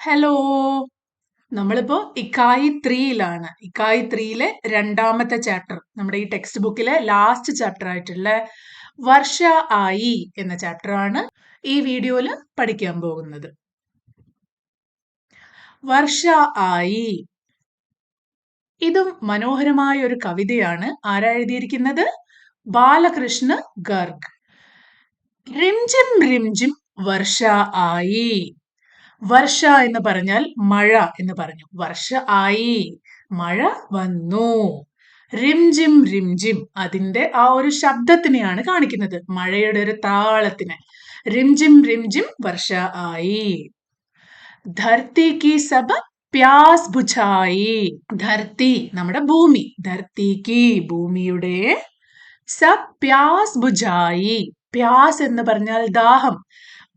Hello. നമ്മളിപ്പോ ഇക്കായി ത്രീയിലാണ്. ഇക്കായി ത്രീയിലെ രണ്ടാമത്തെ chapter, നമ്മുടെ ഈ ടെക്സ്റ്റ് ബുക്കിലെ ലാസ്റ്റ് ചാപ്റ്റർ ആയിട്ടുള്ള വർഷ ആയി എന്ന ചാപ്റ്റർ ആണ് ഈ വീഡിയോയില് പഠിക്കാൻ പോകുന്നത്. വർഷ ആയി, ഇതും മനോഹരമായ ഒരു കവിതയാണ്. ആരാ എഴുതിയിരിക്കുന്നത്? ബാലകൃഷ്ണ ഗർഗ്. റിംജിം റിംജിം വർഷ ആയി. വർഷ എന്ന് പറഞ്ഞാൽ മഴ എന്ന് പറഞ്ഞു. വർഷ ആയി, മഴ വന്നു. റിംജിം റിംജിം, അതിന്റെ ആ ഒരു ശബ്ദത്തിനെയാണ് കാണിക്കുന്നത്, മഴയുടെ ഒരു താളത്തിനെ. റിംജിം റിംജിം വർഷ ആയി. ധർത്തി കി സബ് പ്യാസ് ബുझായി. ധർത്തി നമ്മുടെ ഭൂമി. ധർത്തി കി ഭൂമിയുടെ, സബ് പ്യാസ് ബുझായി. പ്യാസ് എന്ന് പറഞ്ഞാൽ ദാഹം.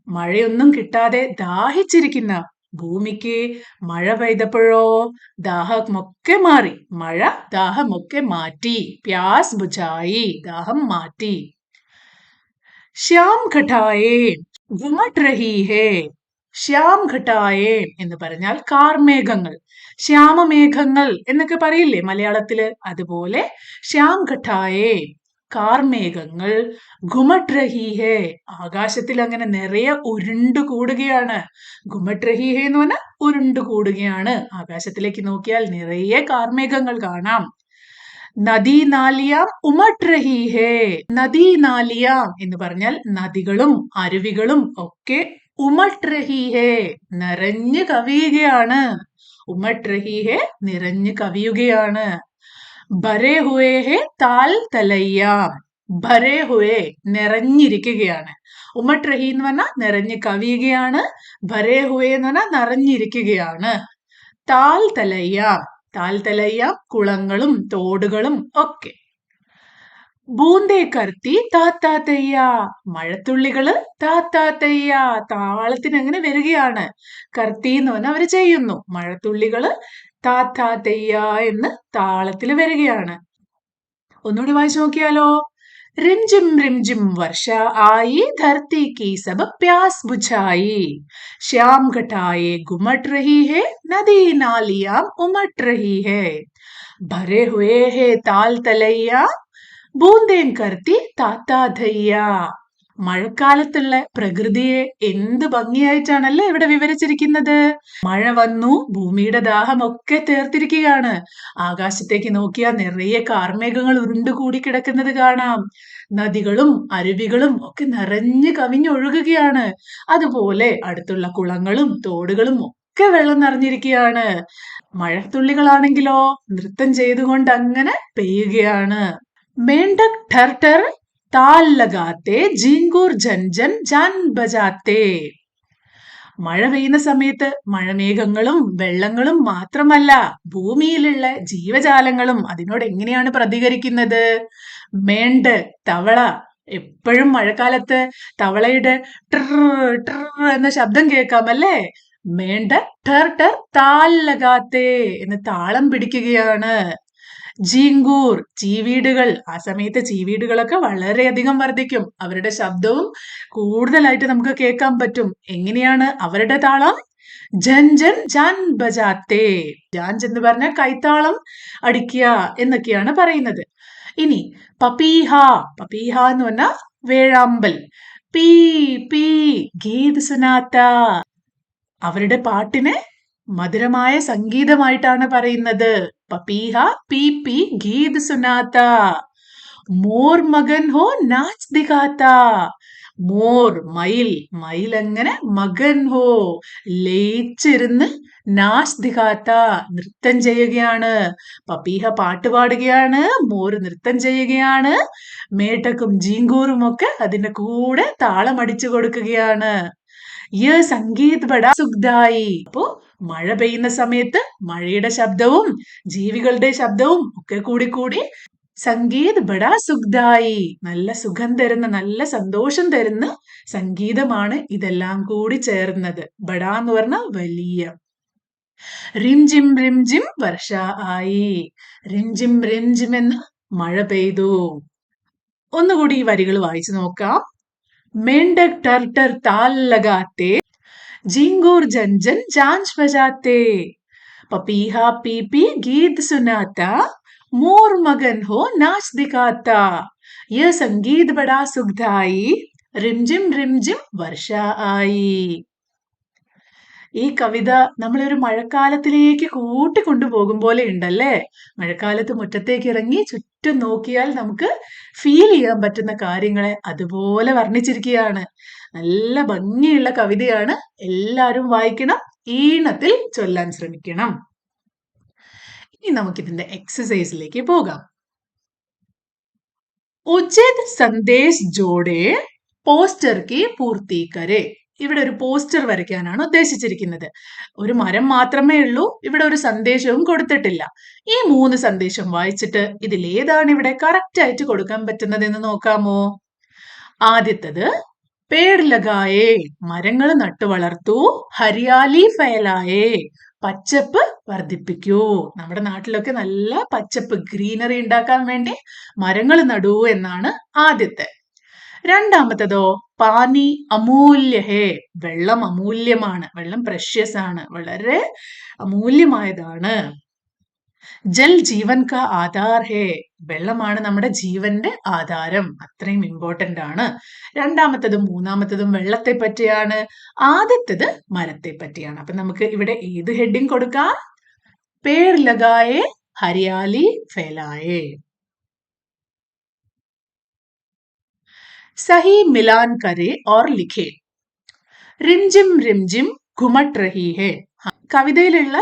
മഴയൊന്നും കിട്ടാതെ ദാഹിച്ചിരിക്കുന്ന ഭൂമിക്ക് മഴ പെയ്തപ്പോഴോ ദാഹമൊക്കെ മാറി. മഴ ദാഹമൊക്കെ മാറ്റി. പ്യാസ് ബുझായി, ദാഹം മാറ്റി. ശ്യാം ഘട്ടായേ ഗുമട്ട് രഹി ഹേ. ശ്യാം ഘട്ടായേ എന്ന് പറഞ്ഞാൽ കാർമേഘങ്ങൾ, ശ്യാമമേഘങ്ങൾ എന്നൊക്കെ പറയില്ലേ മലയാളത്തില്, അതുപോലെ ശ്യാം ഘട്ടായേ കാർമേഘങ്ങൾ, ഗുമട്ട് രഹി ഹേ ആകാശത്തിൽ അങ്ങനെ നിറയെ ഉരുണ്ടു കൂടുകയാണ്. ഗുമട്ട് രഹി ഹേ എന്ന് പറഞ്ഞാൽ ഉരുണ്ടു കൂടുകയാണ്. ആകാശത്തിലേക്ക് നോക്കിയാൽ നിറയെ കാർമേഘങ്ങൾ കാണാം. നദീ നാലിയാം ഉമട്ട് രഹി ഹേ. നദീ നാലിയാം എന്ന് പറഞ്ഞാൽ നദികളും അരുവികളും ഒക്കെ ഉമട്ട് രഹി ഹേ നിറഞ്ഞു കവിയുകയാണ്. ഉമട്ട് രഹി ഹേ നിറഞ്ഞു കവിയുകയാണ്. ഭരേ ഹുവേ ഹേ താൽ തലയ്യാം. ഭരേ ഹുവേ നിറഞ്ഞിരിക്കുകയാണ്. ഉമട്ട് രഹി എന്ന് പറഞ്ഞാൽ നിറഞ്ഞു കവിയുകയാണ്. ഭരേ ഹുവേ എന്ന് പറഞ്ഞാൽ നിറഞ്ഞിരിക്കുകയാണ്. താൽ തലയ്യാം, താൽ തലയ്യാം കുളങ്ങളും തോടുകളും ഒക്കെ. ബൂന്തേ കർത്തി താത്താത്തയ്യ, മഴത്തുള്ളികള് താത്താത്തയ്യ താളത്തിന് അങ്ങനെ വരികയാണ്. കർത്തി എന്ന് പറഞ്ഞാൽ അവര് ചെയ്യുന്നു. മഴത്തുള്ളികള് താത്താത്തയ്യ എന്ന് താളത്തില് വരികയാണ്. ഒന്നുകൂടി വായിച്ചു നോക്കിയാലോ. റിംജിം റിംജിം വർഷ ആയി, ധർത്തി की सब प्यास बुझाई. श्याम घटाए गुमट रही है, नदी नालियां उमट रही है. भरे हुए है ताल तलैया, ബൂന്തേൻ കർത്തി താത്താധയ്യ. മഴക്കാലത്തുള്ള പ്രകൃതിയെ എന്ത് ഭംഗിയായിട്ടാണല്ലേ ഇവിടെ വിവരിച്ചിരിക്കുന്നത്. മഴ വന്നു, ഭൂമിയുടെ ദാഹമൊക്കെ തീർത്തിരിക്കുകയാണ്. ആകാശത്തേക്ക് നോക്കിയാൽ നിറയെ കാർമേഘങ്ങൾ ഉരുണ്ടുകൂടി കിടക്കുന്നത് കാണാം. നദികളും അരുവികളും ഒക്കെ നിറഞ്ഞു കവിഞ്ഞൊഴുകുകയാണ്. അതുപോലെ അടുത്തുള്ള കുളങ്ങളും തോടുകളും ഒക്കെ വെള്ളം നിറഞ്ഞിരിക്കുകയാണ്. മഴത്തുള്ളികളാണെങ്കിലോ നൃത്തം ചെയ്തുകൊണ്ട് അങ്ങനെ പെയ്യുകയാണ്. मेंढक ठर ठर ताल लगाते, झिंगूर झंझन जान बजाते. മഴ പെയ്യുന്ന സമയത്ത് മഴമേഘങ്ങളും വെള്ളങ്ങളും മാത്രമല്ല, ഭൂമിയിലുള്ള ജീവജാലങ്ങളും അതിനോട് എങ്ങനെയാണ് പ്രതികരിക്കുന്നത്? മേണ്ട് തവള, എപ്പോഴും മഴക്കാലത്ത് തവളയുടെ ട്ര ട്ര എന്ന ശബ്ദം കേൾക്കാം അല്ലേ? മേണ്ട ഠർ ഠർ താൽ ലഗാത്തേ എന്ന് താളം പിടിക്കുകയാണ്. ജിങ്കൂർ ചീവീടുകൾ, ആ സമയത്ത് ചീവീടുകളൊക്കെ വളരെയധികം വർദ്ധിക്കും. അവരുടെ ശബ്ദവും കൂടുതലായിട്ട് നമുക്ക് കേൾക്കാൻ പറ്റും. എങ്ങനെയാണ് അവരുടെ താളം? ജൻ ജൻ ജാൻ ബജാത്തേ. ജാൻ എന്ന് പറഞ്ഞാൽ കൈത്താളം അടിക്കുക എന്നൊക്കെയാണ് പറയുന്നത്. ഇനി പപീഹ, പപീഹ എന്ന് പറഞ്ഞാൽ വേഴാമ്പൽ. പീ പീ ഗീത് സുനാത്ത, അവരുടെ പാട്ടിനെ മധുരമായ സംഗീതമായിട്ടാണ് പറയുന്നത്. പപീഹ പീ പീ ഗീത് സുനാത്ത. മോർ മകൻ ഹോ നാച്ച് ദിഖാത്ത. മോർ മയിൽ, മയിൽ അങ്ങനെ മകൻ ഹോ ലയിച്ചിരുന്ന് നാച്ച് ദിഖാത്ത നൃത്തം ചെയ്യുകയാണ്. പപീഹ പാട്ട് പാടുകയാണ്, മോർ നൃത്തം ചെയ്യുകയാണ്. മേട്ടക്കും ജീങ്കൂറും ഒക്കെ അതിന്റെ കൂടെ താളം അടിച്ചു കൊടുക്കുകയാണ്. ഈ സംഗീത് ബഡാ സുഖ്ദായി. അപ്പോ മഴ പെയ്യുന്ന സമയത്ത് മഴയുടെ ശബ്ദവും ജീവികളുടെ ശബ്ദവും ഒക്കെ കൂടി കൂടി സംഗീത് ബഡാ സുഖ്ദായി, നല്ല സുഖം തരുന്ന, നല്ല സന്തോഷം തരുന്ന സംഗീതമാണ് ഇതെല്ലാം കൂടി ചേർന്നത്. ബഡാ എന്ന് പറഞ്ഞാൽ വലിയ. റിംജിം റിംജിം വർഷ ആയി. റിംജിം റിംജിം എന്ന് മഴ പെയ്തു. ഒന്നുകൂടി ഈ വരികൾ വായിച്ചു നോക്കാം. मेंढक टर टर ताल लगाते, झिंगूर झंझन झांझ बजाते, पपीहा पी पी गीत सुनाता, मोर मगन हो नाच दिखाता, यह संगीत बड़ा सुखदाई, रिमझिम रिमझिम वर्ഷ ആയി. ഈ കവിത നമ്മളൊരു മഴക്കാലത്തിലേക്ക് കൂട്ടിക്കൊണ്ടുപോകും പോലെ ഉണ്ടല്ലേ. മഴക്കാലത്ത് മുറ്റത്തേക്ക് ഇറങ്ങി ചുറ്റും നോക്കിയാൽ നമുക്ക് ഫീൽ ചെയ്യാൻ പറ്റുന്ന കാര്യങ്ങളെ അതുപോലെ വർണ്ണിച്ചിരിക്കുകയാണ്. നല്ല ഭംഗിയുള്ള കവിതയാണ്. എല്ലാവരും വായിക്കണം, ഈണത്തിൽ ചൊല്ലാൻ ശ്രമിക്കണം. ഇനി നമുക്കിതിന്റെ എക്സസൈസിലേക്ക് പോകാം. ഉചിത് സന്ദേശ് ജോഡെ പോസ്റ്റർ കി പൂർത്തി കരെ. ഇവിടെ ഒരു പോസ്റ്റർ വരയ്ക്കാനാണ് ഉദ്ദേശിച്ചിരിക്കുന്നത്. ഒരു മരം മാത്രമേ ഉള്ളൂ, ഇവിടെ ഒരു സന്ദേശവും കൊടുത്തിട്ടില്ല. ഈ 3 സന്ദേശം വായിച്ചിട്ട് ഇതിലേതാണ് ഇവിടെ കറക്റ്റ് ആയിട്ട് കൊടുക്കാൻ പറ്റുന്നത് എന്ന് നോക്കാമോ? ആദ്യത്തത് പേട് ലഗായേ, മരങ്ങൾ നട്ടു വളർത്തൂ. ഹരിയാലി ഫൈലായേ, പച്ചപ്പ് വർദ്ധിപ്പിക്കൂ. നമ്മുടെ നാട്ടിലൊക്കെ നല്ല പച്ചപ്പ് ഗ്രീനറി ഉണ്ടാക്കാൻ വേണ്ടി മരങ്ങൾ നടൂ എന്നാണ് ആദ്യത്തെ. രണ്ടാമത്തതോ പാനി അമൂല്യ ഹേ, വെള്ളം അമൂല്യമാണ്, വെള്ളം പ്രഷ്യസ് ആണ്, വളരെ അമൂല്യമായതാണ്. ജൽ ജീവൻ കാ ആധാർ ഹേ, വെള്ളമാണ് നമ്മുടെ ജീവന്റെ ആധാരം, അത്രയും ഇമ്പോർട്ടന്റ് ആണ്. രണ്ടാമത്തതും മൂന്നാമത്തതും വെള്ളത്തെ പറ്റിയാണ്, ആദ്യത്തത് മരത്തെ പറ്റിയാണ്. അപ്പൊ നമുക്ക് ഇവിടെ ഏത് ഹെഡിങ് കൊടുക്കാം? പേർ ലഗായേ ഹരിയാലി ഫൈലായേ. സഹി മിലാൻ കരെ ഓർ ലിഖേ. റിംജിം റിംജിം ഘുമട്ട് റഹി ഹേ. കവിതയിലുള്ള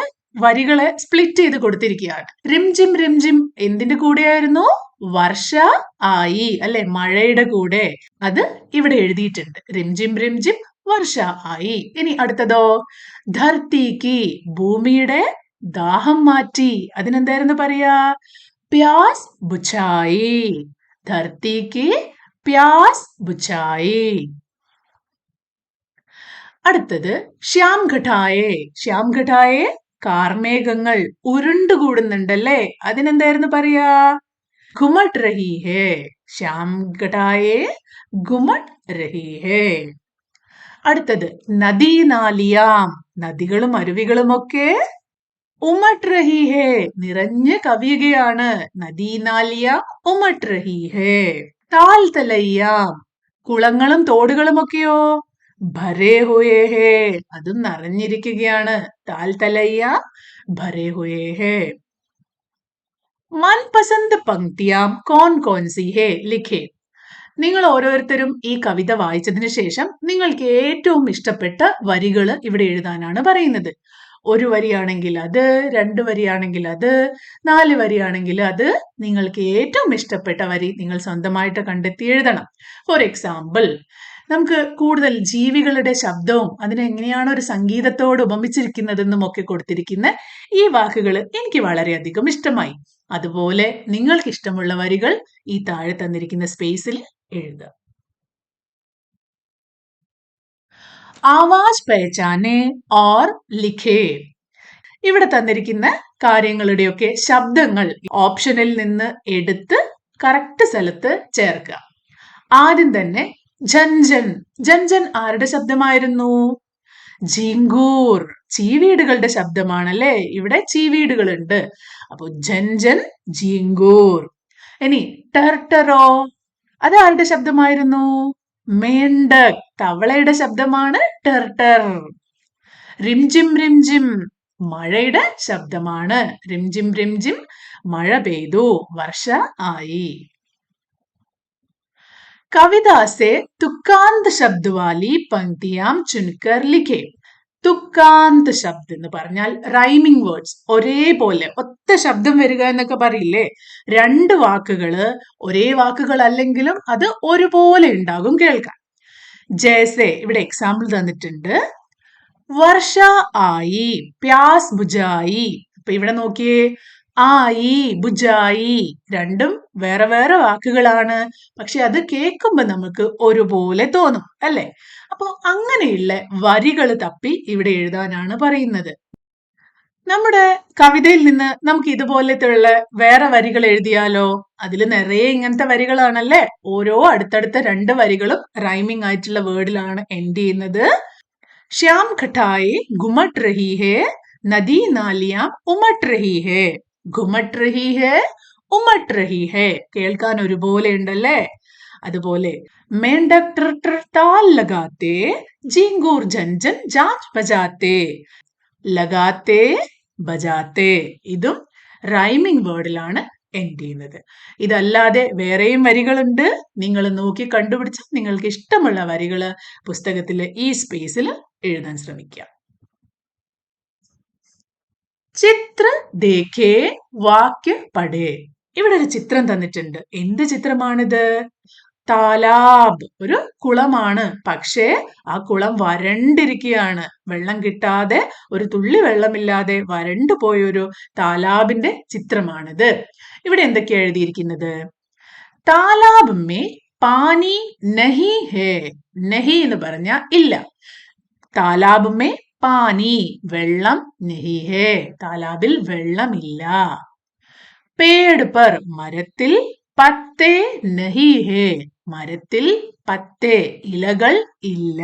വരികളെ സ്പ്ലിറ്റ് ചെയ്ത് കൊടുത്തിരിക്കുകയാണ്. റിംജിം റിംജിം എന്തിന്റെ കൂടെയായിരുന്നു? വർഷ ആയി അല്ലെ, മഴയുടെ കൂടെ. അത് ഇവിടെ എഴുതിയിട്ടുണ്ട്. റിംജിം റിംജിം വർഷ ആയി. ഇനി അടുത്തതോ ധർത്തി കി, ഭൂമിയുടെ ദാഹം മാറ്റി. അതിനെന്തായിരുന്നു പറയാ? പ്യാസ് ബുഛായി. ധർത്തി കി പ്യാസ് ബുഛായി. അടുത്തത് ശ്യാം ഘട്ടായേ. ശ്യാം ഘട്ടായേ കാർമേഘങ്ങൾ ഉരുണ്ടുകൂടുന്നുണ്ടല്ലേ, അതിനെന്തായിരുന്നു പറയാ? ഘുമട്ട് രഹി ഹേ. ശ്യാം ഘട്ടായേ ഘുമട്ട് രഹി ഹേ. അടുത്തത് നദീ നാലിയാം, നദികളും അരുവികളും ഒക്കെ ഉമട്ട് രഹി ഹേ, നിറഞ്ഞ് കവിയുകയാണ്. നദീ നാലിയാം ഉമട്ട് രഹി ഹേ. താൽ തലയ്യാം, കുളങ്ങളും തോടുകളും ഒക്കെയോ ഭരേ ഹുയേ ഹേ, അതും നിറഞ്ഞിരിക്കുകയാണ്. താൽ തലയ്യാം ഭരേ ഹുയേ ഹേ. മൻപസന്ത് പങ്ക്തിയാം കോൺ കോൺ സി ഹേ ലിഖേ. നിങ്ങൾ ഓരോരുത്തരും ഈ കവിത വായിച്ചതിന് ശേഷം നിങ്ങൾക്ക് ഏറ്റവും ഇഷ്ടപ്പെട്ട വരികൾ ഇവിടെ എഴുതാനാണ് പറയുന്നത്. 1 വരിയാണെങ്കിൽ അത്, 2 വരിയാണെങ്കിൽ അത്, 4 വരിയാണെങ്കിൽ അത്. നിങ്ങൾക്ക് ഏറ്റവും ഇഷ്ടപ്പെട്ട വരി നിങ്ങൾ സ്വന്തമായിട്ട് കണ്ടെത്തി എഴുതണം. ഫോർ എക്സാമ്പിൾ, നമുക്ക് കൂടുതൽ ജീവികളുടെ ശബ്ദവും അതിനെങ്ങനെയാണ് ഒരു സംഗീതത്തോട് ഉപമിച്ചിരിക്കുന്നതെന്നും ഒക്കെ കൊടുത്തിരിക്കുന്ന ഈ വാക്കുകൾ എനിക്ക് വളരെയധികം ഇഷ്ടമായി. അതുപോലെ നിങ്ങൾക്ക് ഇഷ്ടമുള്ള വരികൾ ഈ താഴെ തന്നിരിക്കുന്ന സ്പേസിൽ എഴുതുക. ആവാസ് പഹചാനെ ഓർ ലിഖേ. ഇവിടെ തന്നിരിക്കുന്ന കാര്യങ്ങളുടെയൊക്കെ ശബ്ദങ്ങൾ ഓപ്ഷനിൽ നിന്ന് എടുത്ത് കറക്റ്റ് സ്ഥലത്ത് ചേർക്കുക. ആദ്യം തന്നെ ജൻജൻ. ജൻജൻ ആരുടെ ശബ്ദമായിരുന്നു? ജിങ്കൂർ, ചീവീടുകളുടെ ശബ്ദമാണല്ലേ. ഇവിടെ ചീവീടുകളുണ്ട്. അപ്പൊ ജൻജൻ ജിങ്കൂർ. ഇനി ടെർട്ടറോ, അത് ആരുടെ ശബ്ദമായിരുന്നു? മേണ്ടക്, തവളയുടെ ശബ്ദമാണ് ടെർട്ടർ. റിംജിം റിംജിം, മഴയുടെ ശബ്ദമാണ്. റിംജിം റിംജിം, മഴ പെയ്തു, വർഷ ആയി. കവിതാ സെ തുക്കാന്ത് ശബ്ദ വാലി പങ്ക്തിയാം ചുൻകർ ലിഖേ. തുക്കാന്ത് ശബ്ദം എന്ന് പറഞ്ഞാൽ റൈമിംഗ് വേർഡ്സ്, ഒരേപോലെ ഒറ്റ ശബ്ദം വരിക എന്നൊക്കെ പറയില്ലേ. 2 വാക്കുകള് ഒരേ വാക്കുകൾ അല്ലെങ്കിലും അത് ഒരുപോലെ ഉണ്ടാകും കേൾക്കാൻ. ജേസെ, ഇവിടെ എക്സാമ്പിൾ തന്നിട്ടുണ്ട്. വർഷ ആയി, പ്യാസ് ബുജായി. അപ്പൊ ഇവിടെ നോക്കിയേ, ആയി ബുജായി, രണ്ടും വേറെ വേറെ വാക്കുകളാണ്. പക്ഷെ അത് കേൾക്കുമ്പോ നമുക്ക് ഒരുപോലെ തോന്നും അല്ലെ. അപ്പൊ അങ്ങനെയുള്ള വരികൾ തപ്പി ഇവിടെ എഴുതാനാണ് പറയുന്നത്. നമ്മുടെ കവിതയിൽ നിന്ന് നമുക്ക് ഇതുപോലത്തെയുള്ള വേറെ വരികൾ എഴുതിയാലോ? അതിൽ നിറയെ ഇങ്ങനത്തെ വരികളാണല്ലേ. ഓരോ അടുത്തടുത്ത 2 വരികളും റൈമിംഗ് ആയിട്ടുള്ള വേർഡിലാണ് എൻഡ് ചെയ്യുന്നത്. श्याम घटाए घुमट रही है, नदी नालियां उमट रही है. घുमट रही है, ഉമട്ട് रही है. കേൾക്കാൻ ഒരുപോലെ ഉണ്ടല്ലേ? അതുപോലെ मेंढक ट्र ट्र ताल लगाते, झिंगूर झंझन जांच बजाते. लगाते, ബജാത്തെ ഇതും റൈമിംഗ് വേർഡിലാണ് എൻഡ് ചെയ്യുന്നത്. ഇതല്ലാതെ വേറെയും വരികളുണ്ട്. നിങ്ങൾ നോക്കി കണ്ടുപിടിച്ച് നിങ്ങൾക്ക് ഇഷ്ടമുള്ള വരികള് പുസ്തകത്തിലെ ഈ സ്പേസിൽ എഴുതാൻ ശ്രമിക്കുക. ചിത്ര ദേഖേ വാക്യ പഠേ. ഇവിടെ ഒരു ചിത്രം തന്നിട്ടുണ്ട്. എന്ത് ചിത്രമാണിത്? താലാബ്, ഒരു കുളമാണ്. പക്ഷേ ആ കുളം വരണ്ടിരിക്കുകയാണ്. വെള്ളം കിട്ടാതെ, ഒരു തുള്ളി വെള്ളമില്ലാതെ വരണ്ടു പോയൊരു താലാബിന്റെ ചിത്രമാണിത്. ഇവിടെ എന്തൊക്കെയാ എഴുതിയിരിക്കുന്നത്? താലാബ് മേ പാനി നഹി ഹേ. നഹി എന്ന് പറഞ്ഞ ഇല്ല. താലാബ് മേ പാനി, വെള്ളം, നഹി ഹേ, താലാബിൽ വെള്ളമില്ല. പേട് പർ, മരത്തിൽ, പത്തേ നഹി ഹേ, മരത്തിൽ പത്തേ, ഇലകൾ ഇല്ല.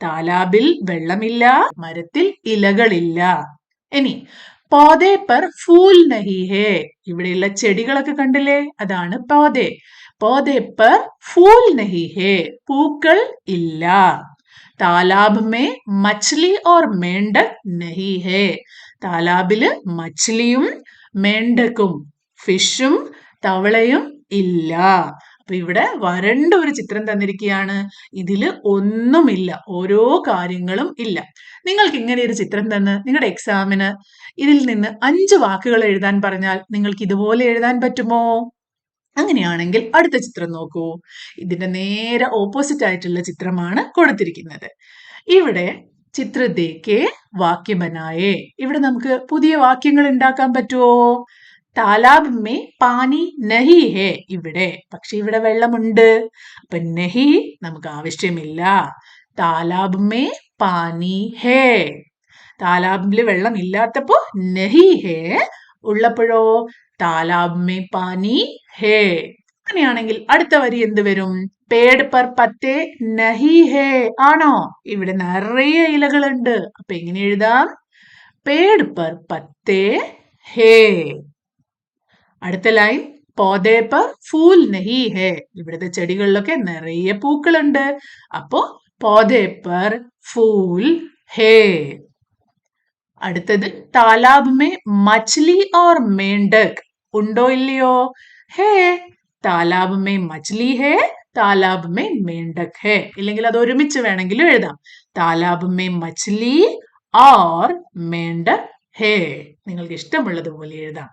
താലാബിൽ വെള്ളമില്ല, മരത്തിൽ ഇലകളില്ല. ഇനി പോദേ പർ ഫൂൽ നഹി ഹേ. ഇവിടെയുള്ള ചെടികളൊക്കെ കണ്ടില്ലേ? അതാണ് പോദേ. പോദേ പർ ഫൂൽ നഹി ഹേ, പൂക്കൾ ഇല്ല. താലാബ് മേ മച്ഛലി ഓർ മേണ്ടക് നഹി ഹേ. താലാബില് മച്ഛലിയും മേണ്ടക്കും, ഫിഷും തവളയും ഇല്ല. അപ്പൊ ഇവിടെ വരണ്ട ഒരു ചിത്രം തന്നിരിക്കുകയാണ്. ഇതില് ഒന്നുമില്ല, ഓരോ കാര്യങ്ങളും ഇല്ല. നിങ്ങൾക്ക് ഇങ്ങനെ ഒരു ചിത്രം തന്ന് നിങ്ങളുടെ എക്സാമിന് ഇതിൽ നിന്ന് 5 വാക്കുകൾ എഴുതാൻ പറഞ്ഞാൽ നിങ്ങൾക്ക് ഇതുപോലെ എഴുതാൻ പറ്റുമോ? അങ്ങനെയാണെങ്കിൽ അടുത്ത ചിത്രം നോക്കൂ. ഇതിന്റെ നേരെ ഓപ്പോസിറ്റ് ആയിട്ടുള്ള ചിത്രമാണ് കൊടുത്തിരിക്കുന്നത്. ഇവിടെ ചിത്ര ദേഖേ വാക്യ ബനായേ. ഇവിടെ നമുക്ക് പുതിയ വാക്യങ്ങൾ ഉണ്ടാക്കാൻ പറ്റുമോ? താലാബ് മേ പാനി നഹി ഹേ. ഇവിടെ പക്ഷെ ഇവിടെ വെള്ളമുണ്ട്. അപ്പൊ നഹി നമുക്ക് ആവശ്യമില്ല. താലാബ് മേ പാനി ഹേ. താലാബില് വെള്ളം ഇല്ലാത്തപ്പോ നഹി ഹേ, ഉള്ളപ്പോഴോ താലാബ് മേ പാനി ഹേ. അങ്ങനെയാണെങ്കിൽ അടുത്ത വരി എന്ത് വരും? പേട് പർ പത്തേ നഹി ഹേ. ആണോ? ഇവിടെ നിറയെ ഇലകളുണ്ട്. അപ്പൊ എങ്ങനെ എഴുതാം? പേട് പർ പത്തേ ഹേ. അടുത്ത ലൈൻ പോദേ പർ ഫൂൽ നഹി ഹേ. ഇവിടുത്തെ ചെടികളിലൊക്കെ നിറയെ പൂക്കളുണ്ട്. അപ്പോ പോദേ പർ ഫൂൽ ഹേ. അടുത്തത് താലാബ് മേ മച്ഛലി ഓർ മേണ്ടക് ഉണ്ടോ ഇല്ലയോ? ഹേ. താലാബ് മേ മച്ഛലി ഹേ, താലാബ് മേ മേണ്ടക് ഹേ. ഇല്ലെങ്കിൽ അത് ഒരുമിച്ച് വേണമെങ്കിലും എഴുതാം. താലാബ് മേ മച്ഛലി ഓർ മേണ്ടക് ഹേ. നിങ്ങൾക്ക് ഇഷ്ടമുള്ളതുപോലെ എഴുതാം.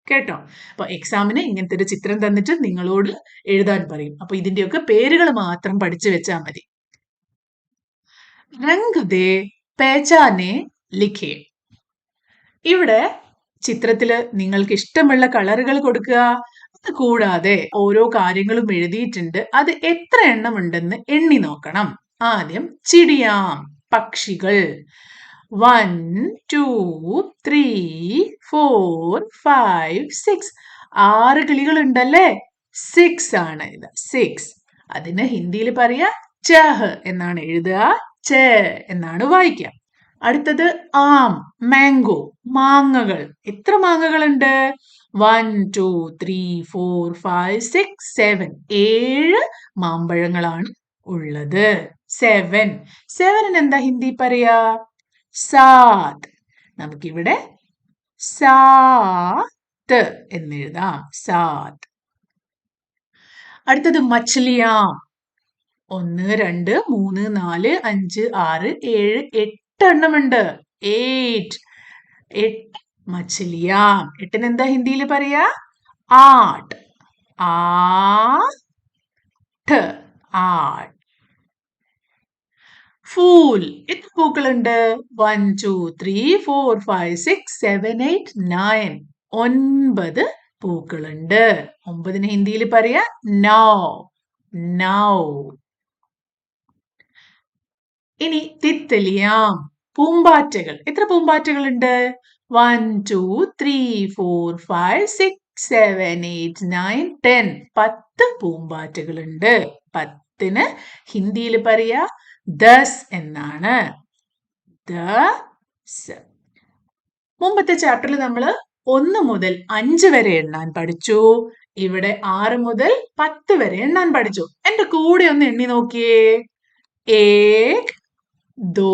കേട്ടോ? അപ്പൊ എക്സാമിന് ഇങ്ങനത്തെ ഒരു ചിത്രം തന്നിട്ട് നിങ്ങളോട് എഴുതാൻ പറയും. അപ്പൊ ഇതിന്റെയൊക്കെ പേരുകൾ മാത്രം പഠിച്ചു വെച്ചാൽ മതി. രംഗ് ദേ പേച്ചാനെ ലിഖേ. ഇവിടെ ചിത്രത്തില് നിങ്ങൾക്ക് ഇഷ്ടമുള്ള കളറുകൾ കൊടുക്കുക. അത് കൂടാതെ ഓരോ കാര്യങ്ങളും എഴുതിയിട്ടുണ്ട്. അത് എത്ര എണ്ണം ഉണ്ടെന്ന് എണ്ണി നോക്കണം. ആദ്യം ചിടിയാം, പക്ഷികൾ. 1 2 3 4 5 6. 6 കിളികൾ ഉണ്ടല്ലേ? 6 ആണ് ഇത്. 6. അതിന് ഹിന്ദിയിൽ പറയാ ചഹ് എന്നാണ് എഴുതുക. ച എന്നാണ് വായിക്കുക. അടുത്തത് ആം, മാംഗോ, മാങ്ങകൾ. എത്ര മാങ്ങകളുണ്ട്? 1 2 3 4 5 6 7. 7 മാമ്പഴങ്ങളാണ് ഉള്ളത്. 7. 7 എന്താ ഹിന്ദി പറയാ? സാത്. നമുക്കിവിടെ സാത്ത് എന്നെഴുതാം. സാത്ത്. അടുത്തത് മച്ഛലിയാം. 1 2 3 4 5 6 7 8 എണ്ണമുണ്ട്. 8 മച്ഛലിയാം. 8 എന്താ ഹിന്ദിയിൽ പറയാ? ആട്ട്. ആട്ട്. ഫൂൽ. എത്ര പൂക്കളുണ്ട്? 1 2 3 4 5 6 7 8 9. 9 പൂക്കളുണ്ട്. 9 ഹിന്ദിയിൽ പറയാ നൗ. നൗ. ഇനി തിത്തലിയാം, പൂമ്പാറ്റകൾ. എത്ര പൂമ്പാറ്റകളുണ്ട്? 1 2 3 4 5 6 7 8 9 10. 10 പൂമ്പാറ്റകളുണ്ട്. 10ന് ഹിന്ദിയിൽ പറയാ ദസ് എന്നാണ്. ദ മുമ്പത്തെ ചാപ്റ്ററിൽ നമ്മൾ 1 മുതൽ 5 വരെ എണ്ണാൻ പഠിച്ചു. ഇവിടെ 6 മുതൽ 10 വരെ എണ്ണാൻ പഠിച്ചു. എന്റെ കൂടെ ഒന്ന് എണ്ണി നോക്കിയേ. 1 2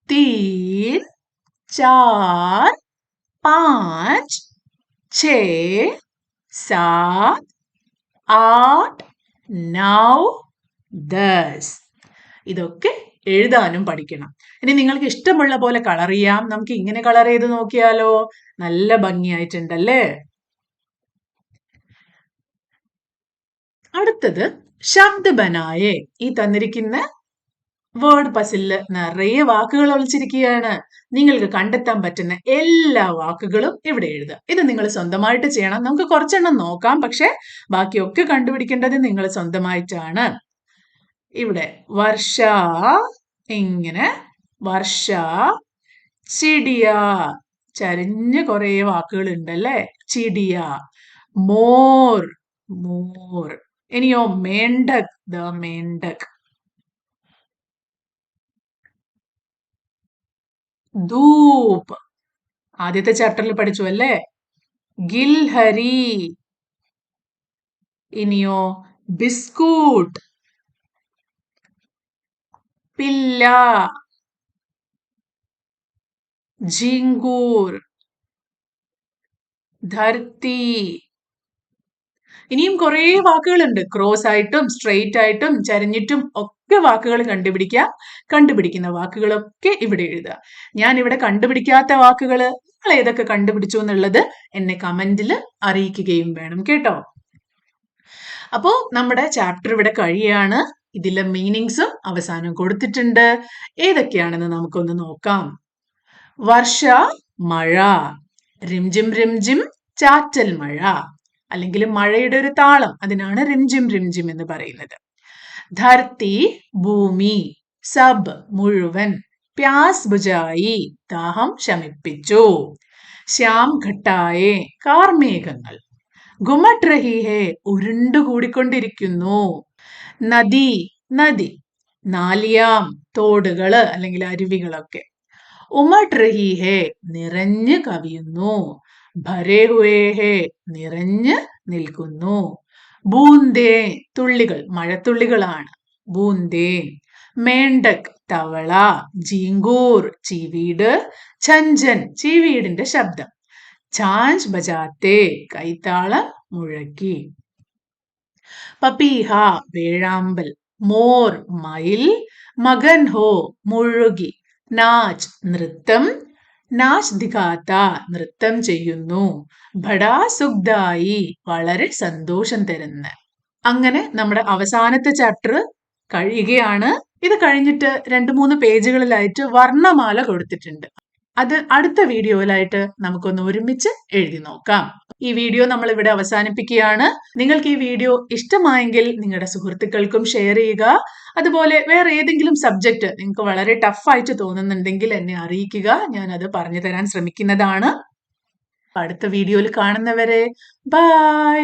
3 4 5 6 7 8 9 10. ഇതൊക്കെ എഴുതാനും പഠിക്കണം. ഇനി നിങ്ങൾക്ക് ഇഷ്ടമുള്ള പോലെ കളർ ചെയ്യാം. നമുക്ക് ഇങ്ങനെ കളർ ചെയ്ത് നോക്കിയാലോ? നല്ല ഭംഗിയായിട്ടുണ്ടല്ലേ? അടുത്തത് ശബ്ദ ബനായേ. ഈ തന്നിരിക്കുന്ന വേർഡ് പസിലില് നിറയെ വാക്കുകൾ ഒളിച്ചിരിക്കുകയാണ്. നിങ്ങൾക്ക് കണ്ടെത്താൻ പറ്റുന്ന എല്ലാ വാക്കുകളും ഇവിടെ എഴുതുക. ഇത് നിങ്ങൾ സ്വന്തമായിട്ട് ചെയ്യണം. നമുക്ക് കുറച്ചെണ്ണം നോക്കാം, പക്ഷെ ബാക്കിയൊക്കെ കണ്ടുപിടിക്കേണ്ടത് നിങ്ങൾ സ്വന്തമായിട്ടാണ്. ഇവിടെ വർഷ, ഇങ്ങനെ വർഷ, ചിടിയ, ചരിഞ്ഞ കുറെ വാക്കുകൾ ഉണ്ടല്ലേ. ചിടിയ, മോർ, മോർ. ഇനിയോ മേണ്ടക്, ദ മേണ്ടക്. ധൂപ്, ആദ്യത്തെ ചാപ്റ്ററിൽ പഠിച്ചു അല്ലേ. ഗിൽഹരി. ഇനിയോ ബിസ്കൂട്ട്, പില്ല, ജിങ്കൂർ, ധർത്തി. ഇനിയും കുറെ വാക്കുകളുണ്ട്. ക്രോസ് ആയിട്ടും സ്ട്രെയിറ്റ് ആയിട്ടും ചരിഞ്ഞിട്ടും ഒക്കെ വാക്കുകൾ കണ്ടുപിടിക്കാം. കണ്ടുപിടിക്കുന്ന വാക്കുകളൊക്കെ ഇവിടെ എഴുതുക. ഞാൻ ഇവിടെ കണ്ടുപിടിക്കാത്ത വാക്കുകൾ നിങ്ങൾ ഏതൊക്കെ കണ്ടുപിടിച്ചു എന്നുള്ളത് എന്നെ കമന്റിൽ അറിയിക്കുകയും വേണം കേട്ടോ. അപ്പോ നമ്മുടെ ചാപ്റ്റർ ഇവിടെ കഴിയാണ്. ഇതിലെ മീനിങ്സും അവസാനം കൊടുത്തിട്ടുണ്ട്. ഏതൊക്കെയാണെന്ന് നമുക്കൊന്ന് നോക്കാം. വർഷ, മഴ. റിംജിം റിംജിം ചാറ്റൽ മഴ, അല്ലെങ്കിൽ മഴയുടെ ഒരു താളം, അതിനാണ് റിംജിം റിംജിം എന്ന് പറയുന്നത്. ധർത്തി, ഭൂമി. സബ്, മുഴുവൻ. പ്യാസ് ബുജായി, ദാഹം ശമിപ്പിച്ചു. ശ്യാം ഘട്ടായേ, കാർമേഘങ്ങൾ. ഗുമട്ട് രഹി ഹേ, ഉരുണ്ടുകൂടിക്കൊണ്ടിരിക്കുന്നു. നദി, നദി. നാലിയാം, തോടുകള് അല്ലെങ്കിൽ അരുവികളൊക്കെ. ഉമട്ട് രഹി ഹേ, നിറഞ്ഞു കവിയുന്നു. ഭരേ ഹുവേ ഹേ, നിറഞ്ഞ് നിൽക്കുന്നു. ബൂന്തേ, തുള്ളികൾ, മഴത്തുള്ളികളാണ്. ബൂന്തേ. മേണ്ടക്, തവള. ജീങ്കൂർ, ചീവീട്. ഛഞ്ചൻ, ചീവീടിന്റെ ശബ്ദം. ഛാഞ്ച് ബജാത്തെ, കൈത്താളം മുഴക്കി. പപീഹ, വേഴാമ്പൽ. മോർ, മയിൽ. മഗൻ ഹോ, മുഴുകി. നാച്ച്, നൃത്തം. നാച്ച് ദിഖാത്ത, നൃത്തം ചെയ്യുന്നു. ബഡാ സുഖ്ദായി, വളരെ സന്തോഷം തരുന്ന. അങ്ങനെ നമ്മുടെ അവസാനത്തെ ചാപ്റ്റർ കഴിയുകയാണ്. ഇത് കഴിഞ്ഞിട്ട് 2-3 പേജുകളിലായിട്ട് വർണ്ണമാല കൊടുത്തിട്ടുണ്ട്. അത് അടുത്ത വീഡിയോയിലായിട്ട് നമുക്കൊന്ന് ഒരുമിച്ച് എഴുതി നോക്കാം. ഈ വീഡിയോ നമ്മൾ ഇവിടെ അവസാനിപ്പിക്കുകയാണ്. നിങ്ങൾക്ക് ഈ വീഡിയോ ഇഷ്ടമായെങ്കിൽ നിങ്ങളുടെ സുഹൃത്തുക്കൾക്കും ഷെയർ ചെയ്യുക. അതുപോലെ വേറെ ഏതെങ്കിലും സബ്ജക്റ്റ് നിങ്ങൾക്ക് വളരെ ടഫായിട്ട് തോന്നുന്നുണ്ടെങ്കിൽ എന്നെ അറിയിക്കുക. ഞാൻ അത് പറഞ്ഞു തരാൻ ശ്രമിക്കുന്നതാണ്. അടുത്ത വീഡിയോയിൽ കാണുന്നവരെ ബൈ.